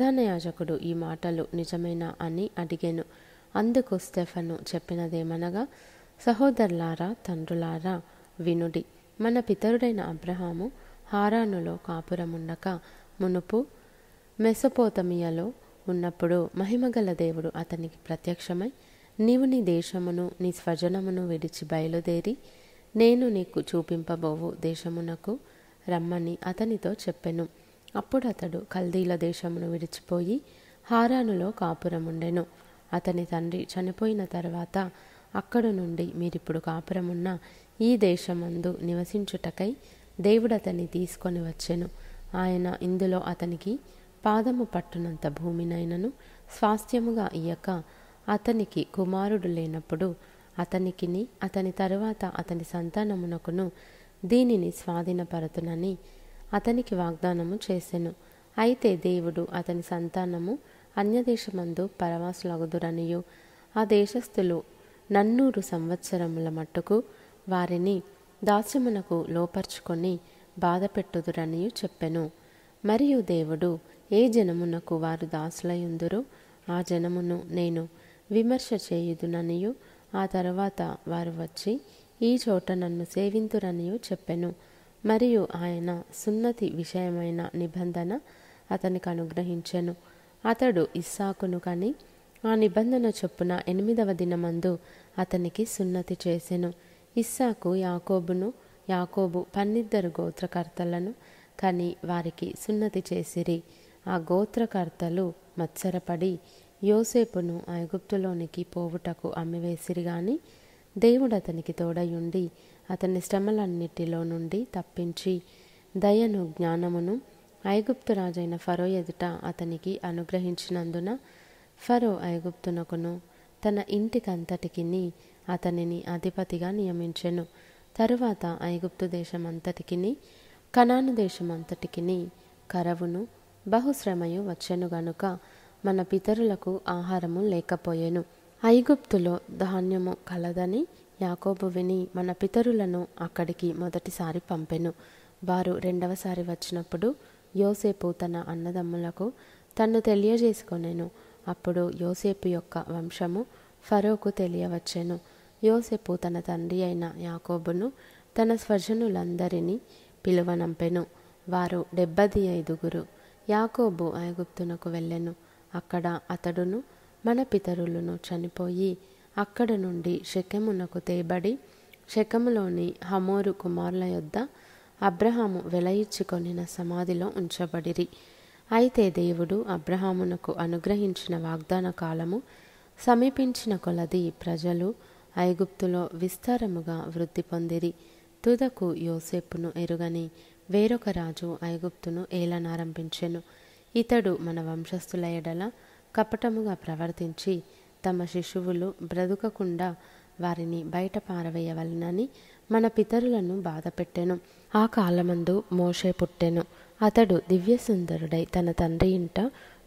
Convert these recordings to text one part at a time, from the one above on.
ప్రధాన యాజకుడు ఈ మాటలు నిజమేనా అని అడిగెను. అందుకు స్టెఫను చెప్పినదేమనగా, సహోదరులారా, తండ్రులారా, వినుడి. మన పితరుడైన అబ్రహాము హారానులో కాపురముండక మునుపు మెసొపొతమియాలో ఉన్నప్పుడు మహిమగల దేవుడు అతనికి ప్రత్యక్షమై, నీవు నీ దేశమును నీ స్వజనమును విడిచి బయలుదేరి నేను నీకు చూపింపబోవు దేశమునకు రమ్మని అతనితో చెప్పెను. అప్పుడు అతడు కల్దీల దేశమును విడిచిపోయి హారానులో కాపురముండెను. అతని తండ్రి చనిపోయిన తర్వాత అక్కడ నుండి మీరిప్పుడు కాపురమున్న ఈ దేశమందు నివసించుటకై దేవుడు అతన్ని తీసుకొని వచ్చెను. ఆయన ఇందులో అతనికి పాదము పట్టునంత భూమినైనను స్వాస్థ్యముగా ఇయ్యక, అతనికి కుమారుడు లేనప్పుడు అతనికిని అతని తరువాత అతని సంతానమునకును దీనిని స్వాధీనపరతునని అతనికి వాగ్దానము చేసెను. అయితే దేవుడు అతని సంతానము అన్యదేశమందు పరవాసులగుదురనియు, ఆ దేశస్థులు 400 సంవత్సరముల మట్టుకు వారిని దాస్యమునకు లోపర్చుకొని బాధపెట్టుదురనియు చెప్పెను. మరియు దేవుడు ఏ జనమునకు వారు దాసులయుందురో ఆ జనమును నేను విమర్శ చేయుదుననియు, ఆ తరువాత వారు వచ్చి ఈ చోట నన్ను సేవింతురనియు చెప్పెను. మరియు ఆయన సున్నతి విషయమైన నిబంధన అతనికి అనుగ్రహించెను. అతడు ఇస్సాకును కని ఆ నిబంధన చొప్పున 8వ దినమందు అతనికి సున్నతి చేసెను. ఇస్సాకు యాకోబును, యాకోబు 12 గోత్రకర్తలను కని వారికి సున్నతి చేసిరి. ఆ గోత్రకర్తలు మత్సరపడి యోసేపును ఐగుప్తులోనికి పోవుటకు అమ్మివేసిరి గాని దేవుడు అతనికి తోడయుండి అతని శ్రమలన్నిటిలో నుండి తప్పించి దయను జ్ఞానమును ఐగుప్తు రాజైన ఫరో ఎదుట అతనికి అనుగ్రహించినందున ఫరో ఐగుప్తునకును తన ఇంటికంతటికిని అతనిని అధిపతిగా నియమించెను. తరువాత ఐగుప్తు దేశమంతటికిని కనాను దేశమంతటికిని కరవును బహుశ్రమయు వచ్చెను గనుక మన పితరులకు ఆహారము లేకపోయెను. ఐగుప్తులో ధాన్యము కలదని యాకోబు విని మన పితరులను అక్కడికి మొదటిసారి పంపెను. వారు రెండవసారి వచ్చినప్పుడు యోసేపు తన అన్నదమ్ములకు తన్ను తెలియజేసుకొనెను. అప్పుడు యోసేపు యొక్క వంశము ఫరోకు తెలియవచ్చెను. యోసేపు తన తండ్రి అయిన యాకోబును తన స్వజనులందరినీ పిలువనంపెను. వారు 75. యాకోబు ఐగుప్తునకు వెళ్ళెను. అక్కడ అతడును మన పితరులను చనిపోయి అక్కడ నుండి షెకెమునకు తేబడి షెకెములోని హమోరు కుమారుల యొద్ద అబ్రహాము వెలయిచ్చుకొనిన సమాధిలో ఉంచబడిరి. అయితే దేవుడు అబ్రహామునకు అనుగ్రహించిన వాగ్దాన కాలము సమీపించిన కొలది ప్రజలు ఐగుప్తులో విస్తారముగా వృద్ధి పొందిరి. తుదకు యోసేపును ఎరుగని వేరొక రాజు ఐగుప్తును ఏలనారంభించెను. ఇతడు మన వంశస్థుల ఎడల కపటముగా ప్రవర్తించి తమ శిశువులు బ్రతుకకుండా వారిని బయట పారవేయవలెనని మన పితరులను బాధపెట్టెను. ఆ కాలమందు మోషే పుట్టెను. అతడు దివ్యసుందరుడై తన తండ్రి ఇంట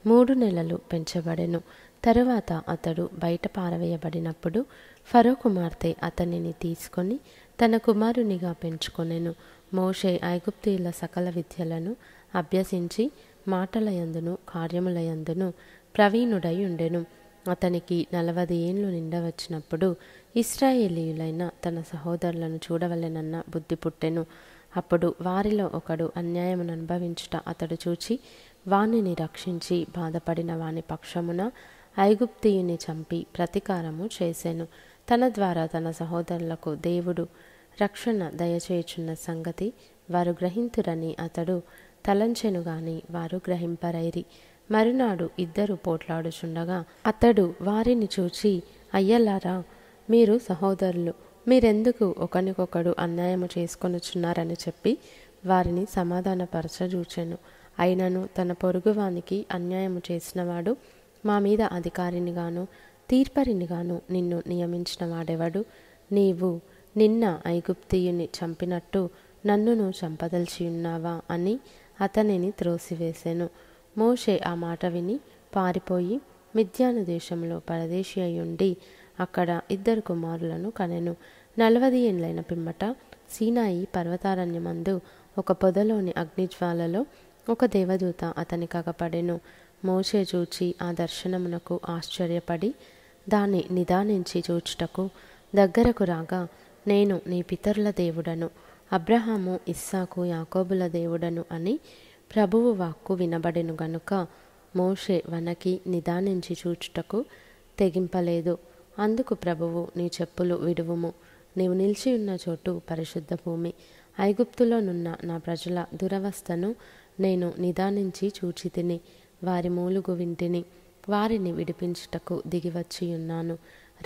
3 నెలలు పెంచబడెను. తరువాత అతడు బయట పారవేయబడినప్పుడు ఫరో కుమార్తె అతనిని తీసుకొని తన కుమారునిగా పెంచుకొనెను. మోషే ఐగుప్తీయుల సకల విద్యలను అభ్యసించి మాటలయందును కార్యములయందును ప్రవీణుడై ఉండెను. అతనికి 40 ఏండ్లు నిండవచ్చినప్పుడు ఇశ్రాయేలీయులైన తన సహోదరులను చూడవలెనన్న బుద్ధి పుట్టెను. అప్పుడు వారిలో ఒకడు అన్యాయమును అనుభవించుట అతడు చూచి వానిని రక్షించి బాధపడిన వాని పక్షమున ఐగుప్తీయుని చంపి ప్రతీకారము చేసెను. తన ద్వారా తన సహోదరులకు దేవుడు రక్షణ దయచేయుచున్న సంగతి వారు గ్రహింతురని అతడు తలంచెను గాని వారు గ్రహింపరైరి. మరునాడు 2 పోట్లాడుచుండగా అతడు వారిని చూచి, అయ్యలారా, మీరు సహోదరులు, మీరెందుకు ఒకనికొకడు అన్యాయము చేసుకొనుచున్నారని చెప్పి వారిని సమాధానపరచజూచెను. అయినను తన పొరుగువానికి అన్యాయము చేసినవాడు మా మీద అధికారినిగాను తీర్పరినిగాను నిన్ను నియమించిన వాడెవడు? నీవు నిన్న ఐగుప్తీయుని చంపినట్టు నన్నును చంపదలిచియున్నావా అని అతనిని త్రోసివేసెను. మోషే ఆ మాట విని పారిపోయి మిద్యాను దేశంలో పరదేశి అయ్యుండి అక్కడ 2 కుమారులను కనెను. 40 ఏండ్లైన పిమ్మట సీనాయి పర్వతారణ్యమందు ఒక పొదలోని అగ్నిజ్వాలలో ఒక దేవదూత అతనికి అగపడెను. మోషే చూచి ఆ దర్శనమునకు ఆశ్చర్యపడి దాన్ని నిదానించి చూచుటకు దగ్గరకు రాగా, నేను నీ పితరుల దేవుడను, అబ్రహాము, ఇస్సాకు, యాకోబుల దేవుడను అని ప్రభువు వాక్కు వినబడెను గనుక మోషే వనకి నిదానించి చూచుటకు తెగింపలేదు. అందుకు ప్రభువు, నీ చెప్పులు విడువుము, నీవు నిలిచి ఉన్న చోటు పరిశుద్ధ భూమి. ఐగుప్తులోనున్న నా ప్రజల దురవస్థను నేను నిదానించి చూచితిని, వారి మూలుగు వింటిని, వారిని విడిపించుటకు దిగివచ్చి ఉన్నాను.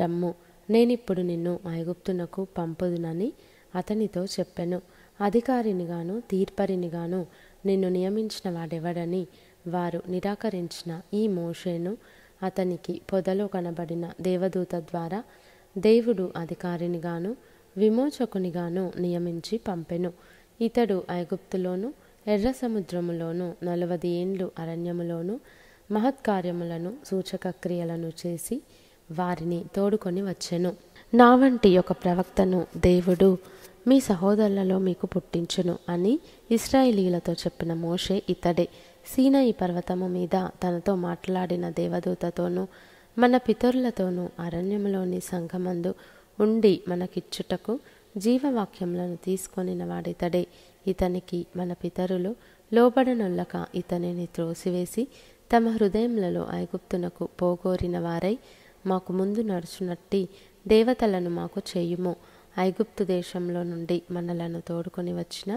రమ్ము, నేనిప్పుడు నిన్ను ఐగుప్తునకు పంపుదునని అతనితో చెప్పెను. అధికారినిగాను తీర్పరినిగాను నిన్ను నియమించిన వాడెవడని వారు నిరాకరించిన ఈ మోషేను అతనికి పొదలో కనబడిన దేవదూత ద్వారా దేవుడు అధికారినిగాను విమోచకునిగాను నియమించి పంపెను. ఇతడు ఐగుప్తులోను ఎర్ర సముద్రములోను 40 ఏండ్లు అరణ్యములోను మహత్కార్యములను సూచక క్రియలను చేసి వారిని తోడుకొని వచ్చెను. నా వంటి ఒక ప్రవక్తను దేవుడు మీ సహోదరులలో మీకు పుట్టించును అని ఇశ్రాయేలీయులతో చెప్పిన మోషే ఇతడే. సీనాయి పర్వతము మీద తనతో మాట్లాడిన దేవదూతతోనూ మన పితరులతోనూ అరణ్యములోని సంఘమందు ఉండి మనకిచ్చుటకు జీవవాక్యములను తీసుకొనిన వాడితడే. ఇతనికి మన పితరులు లోబడనొల్లక ఇతనిని త్రోసివేసి తమ హృదయములలో ఐగుప్తునకు పోగోరిన వారై మాకు ముందు నడుచునట్టి దేవతలను మాకు చేయుము. ఐగుప్తు దేశంలో నుండి మనలను తోడుకొని వచ్చిన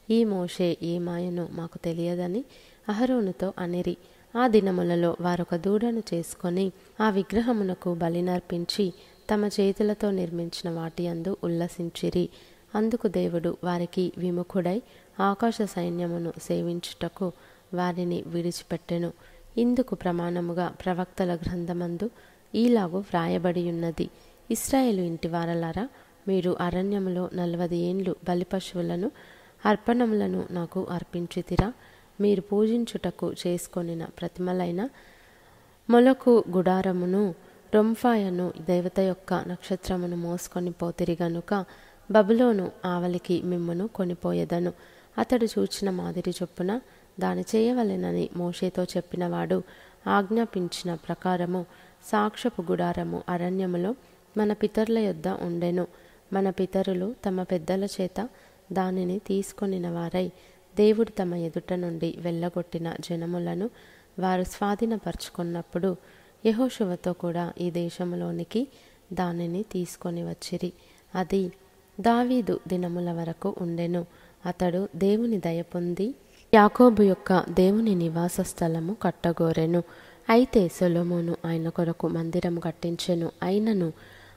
ఈ మోషే ఏ మాయను మాకు తెలియదని అహరోనుతో అనిరి. ఆ దినములలో వారొక దూడను చేసుకొని ఆ విగ్రహమునకు బలినర్పించి తమ చేతులతో నిర్మించిన వాటి యందు ఉల్లసించిరి. అందుకు దేవుడు వారికి విముఖుడై ఆకాశ సైన్యమును సేవించుటకు వారిని విడిచిపెట్టెను. ఇందుకు ప్రమాణముగా ప్రవక్తల గ్రంథమందు ఈలాగు వ్రాయబడి ఉన్నది. ఇశ్రాయేలు ఇంటి వారలారా, మీరు అరణ్యములో 40 ఏండ్లు బలిపశువులను అర్పణములను నాకు అర్పించితిరా. మీరు పూజించుటకు చేసుకొనిన ప్రతిమలైన మొలకు గుడారమును రొంఫాయను దేవత యొక్క నక్షత్రమును మోసుకొని పోతిరి గనుక బబులోను ఆవలికి మిమ్మును కొనిపోయేదను. అతడు చూచిన మాదిరి చొప్పున దాని చేయవలెనని మోషేతో చెప్పినవాడు ఆజ్ఞాపించిన ప్రకారము సాక్ష్యపు గుడారము అరణ్యములో మన పితరుల యొద్ద ఉండెను. మన పితరులు తమ పెద్దల చేత దానిని తీసుకొనిన వారై దేవుడు తమ ఎదుట నుండి వెళ్ళగొట్టిన జనములను వారు స్వాధీనపరుచుకున్నప్పుడు యెహోషువతో కూడా ఈ దేశములోనికి దానిని తీసుకొని వచ్చిరి. అది దావీదు దినముల వరకు ఉండెను. అతడు దేవుని దయ పొంది యాకోబు యొక్క దేవుని నివాస స్థలము కట్టగోరెను. అయితే సొలొమోను ఆయన కొరకు మందిరము కట్టించెను. అయినను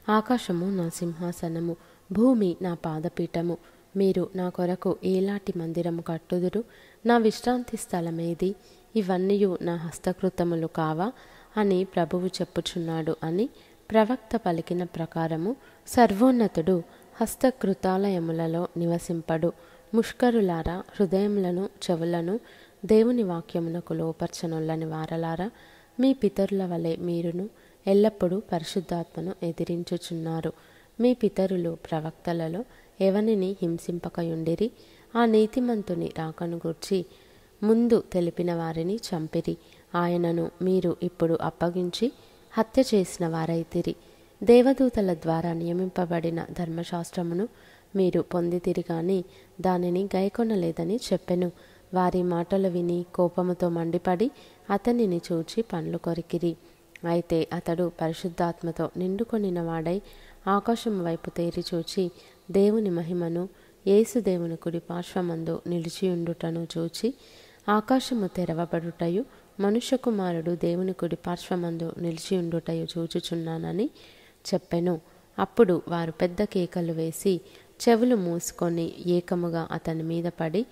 ఆకాశము నా సింహాసనము, భూమి నా పాదపీఠము. మీరు నా కొరకు ఏలాంటి మందిరము కట్టుదురు? నా విశ్రాంతి స్థలమేది? ఇవన్నీయు నా హస్తకృతములు కావా అని ప్రభువు చెప్పుచున్నాడు అని ప్రవక్త పలికిన ప్రకారము సర్వోన్నతుడు హస్తకృతాలయములలో నివసింపడు. ముష్కరులారా, హృదయములను చెవులను దేవుని వాక్యమునకు లోపర్చనొల్లని వారలారా, మీ పితరుల వలె మీరును ఎల్లప్పుడూ పరిశుద్ధాత్మను ఎదిరించుచున్నారు. మీ పితరులు ప్రవక్తలలో ఎవనిని హింసింపకయుండిరి. ఆ నీతిమంతుని రాకను గూర్చి ముందు తెలిపిన వారిని చంపిరి. ఆయనను మీరు ఇప్పుడు అప్పగించి హత్య చేసిన వారైతిరి. దేవదూతల ద్వారా నియమింపబడిన ధర్మశాస్త్రమును మీరు పొందితిరి గాని దానిని గైకొనలేదని చెప్పెను. వారి మాటలు విని కోపముతో మండిపడి అతనిని చూచి పండ్లు కొరికిరి. అయితే అతడు పరిశుద్ధాత్మతో నిండుకొనిన వాడై ఆకాశం వైపు తేరి చూచి దేవుని మహిమను యేసు దేవుని కుడి పార్శ్వమందు నిలిచియుండుటను చూచి ఆకాశము తెరవబడుటయు మనుష్య కుమారుడు దేవుని కుడి పార్శ్వమందు నిలిచియుండుటయు చూచుచున్నానని చెప్పెను. అప్పుడు వారు పెద్ద కేకలు వేసి చెవులు మూసుకొని ఏకముగా అతని మీద పడి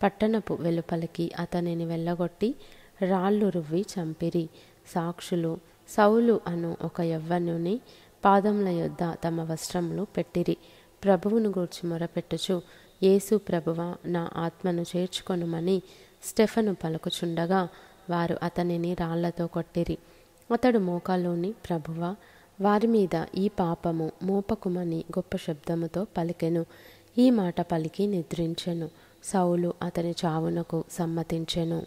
పట్టణపు వెలుపలికి అతనిని వెళ్ళగొట్టి రాళ్ళు రువ్వి చంపిరి. సాక్షులు సౌలు అను ఒక యవ్వనుని పాదముల యొద్ద తమ వస్త్రములు పెట్టిరి. ప్రభువును గూర్చి మొరపెట్టుచు, యేసు ప్రభువా, నా ఆత్మను చేర్చుకొనుమని స్టెఫను పలుకుచుండగా వారు అతనిని రాళ్లతో కొట్టిరి. అతడు మోకాల్లోని, ప్రభువా, వారి మీద ఈ పాపము మోపకుమని గొప్ప శబ్దముతో పలికెను. ఈ మాట పలికి నిద్రించెను. సౌలు అతని చావునకు సమ్మతించెను.